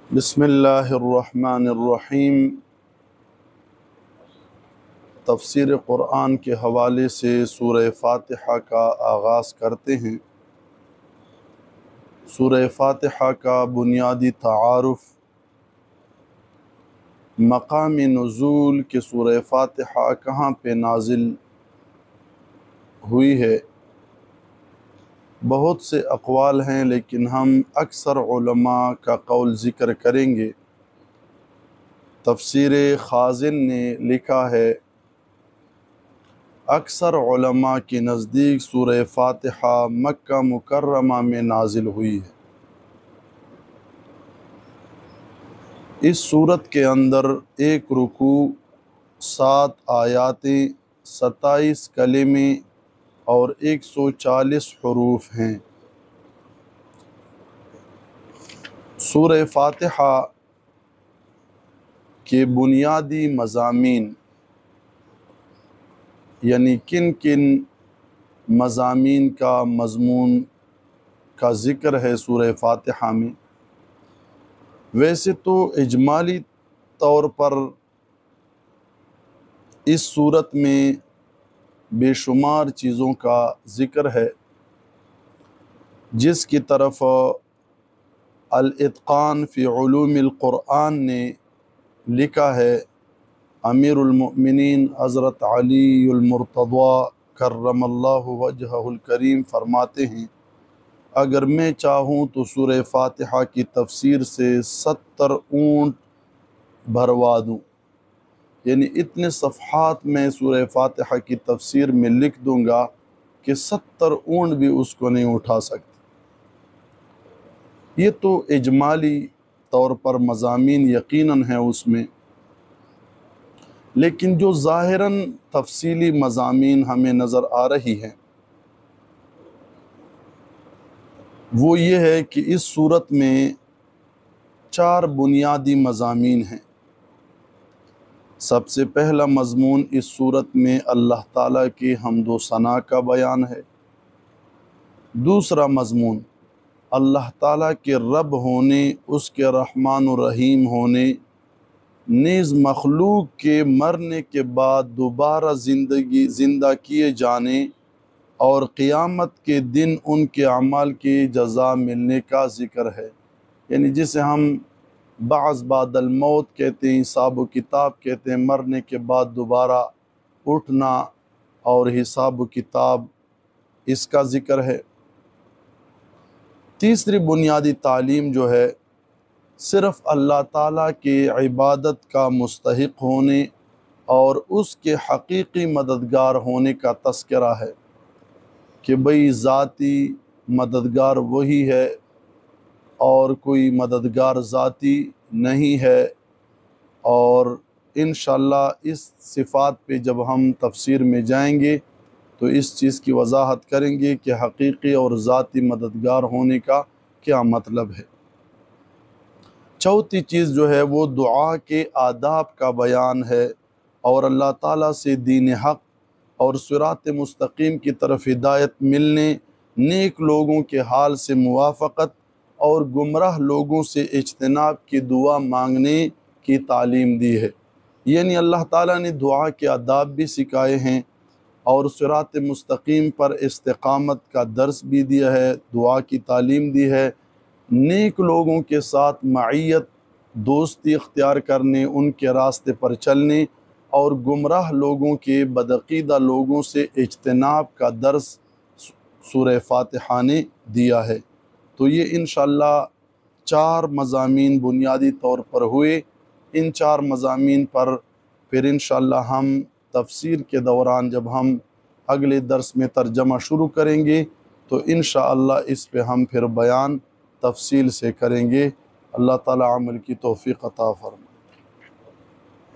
بسم اللہ الرحمن الرحیم۔ تفسیر قرآن کے حوالے سے سورہ فاتحہ کا آغاز کرتے ہیں۔ سورہ فاتحہ کا بنیادی تعارف، مقام نزول کہ سورہ فاتحہ کہاں پہ نازل ہوئی ہے، بہت سے اقوال ہیں لیکن ہم اکثر علماء کا قول ذکر کریں گے۔ تفسیر خازن نے لکھا ہے، اکثر علماء کے نزدیک سورہ فاتحہ مکہ مکرمہ میں نازل ہوئی ہے۔ اس سورت کے اندر ایک رکوع، 7 آیاتیں، 27 کلمے اور 140 حروف ہیں۔ سورہ فاتحہ کے بنیادی مضامین، یعنی کن کن مضامین کا مضمون کا ذکر ہے سورہ فاتحہ میں، ویسے تو اجمالی طور پر اس سورت میں بے شمار چیزوں کا ذکر ہے، جس کی طرف الاتقان فی علوم القرآن نے لکھا ہے۔ امیر المؤمنین حضرت علی المرتضیٰ کرم اللہ وجہہ الکریم فرماتے ہیں، اگر میں چاہوں تو سورہ فاتحہ کی تفسیر سے 70 اونٹ بھروا دوں، یعنی اتنے صفحات میں سورہ فاتحہ کی تفسیر میں لکھ دوں گا کہ 70 اونٹ بھی اس کو نہیں اٹھا سکتے۔ یہ تو اجمالی طور پر مضامین یقیناً ہیں اس میں، لیکن جو ظاہراً تفصیلی مضامین ہمیں نظر آ رہی ہیں وہ یہ ہے کہ اس صورت میں 4 بنیادی مضامین ہیں۔ سب سے پہلا مضمون اس صورت میں اللہ تعالیٰ کی حمد و ثنا کا بیان ہے۔ دوسرا مضمون اللہ تعالیٰ کے رب ہونے، اس کے رحمان و رحیم ہونے، نیز مخلوق کے مرنے کے بعد دوبارہ زندہ کیے جانے اور قیامت کے دن ان کے اعمال کی جزا ملنے کا ذکر ہے، یعنی جسے ہم بعض بعد الموت کہتے ہیں، حساب و کتاب کہتے ہیں، مرنے کے بعد دوبارہ اٹھنا اور حساب و کتاب، اس کا ذکر ہے۔ تیسری بنیادی تعلیم جو ہے، صرف اللہ تعالیٰ کے عبادت کا مستحق ہونے اور اس کے حقیقی مددگار ہونے کا تذکرہ ہے کہ بھئی ذاتی مددگار وہی ہے اور کوئی مددگار ذاتی نہیں ہے، اور انشاءاللہ اس صفات پہ جب ہم تفسیر میں جائیں گے تو اس چیز کی وضاحت کریں گے کہ حقیقی اور ذاتی مددگار ہونے کا کیا مطلب ہے۔ چوتھی چیز جو ہے وہ دعا کے آداب کا بیان ہے، اور اللہ تعالیٰ سے دین حق اور صراط مستقیم کی طرف ہدایت ملنے، نیک لوگوں کے حال سے موافقت اور گمراہ لوگوں سے اجتناب کی دعا مانگنے کی تعلیم دی ہے۔ یعنی اللہ تعالیٰ نے دعا کے آداب بھی سکھائے ہیں اور صراط مستقیم پر استقامت کا درس بھی دیا ہے، دعا کی تعلیم دی ہے، نیک لوگوں کے ساتھ معیت، دوستی اختیار کرنے، ان کے راستے پر چلنے اور گمراہ لوگوں کے، بدعقیدہ لوگوں سے اجتناب کا درس سورہ فاتحہ نے دیا ہے۔ تو یہ انشاءاللہ 4 مضامین بنیادی طور پر ہوئے۔ ان 4 مضامین پر پھر انشاءاللہ ہم تفسیر کے دوران جب ہم اگلے درس میں ترجمہ شروع کریں گے تو انشاءاللہ اس پہ ہم پھر بیان تفصیل سے کریں گے۔ اللہ تعالیٰ عمل کی توفیق عطا فرمائے۔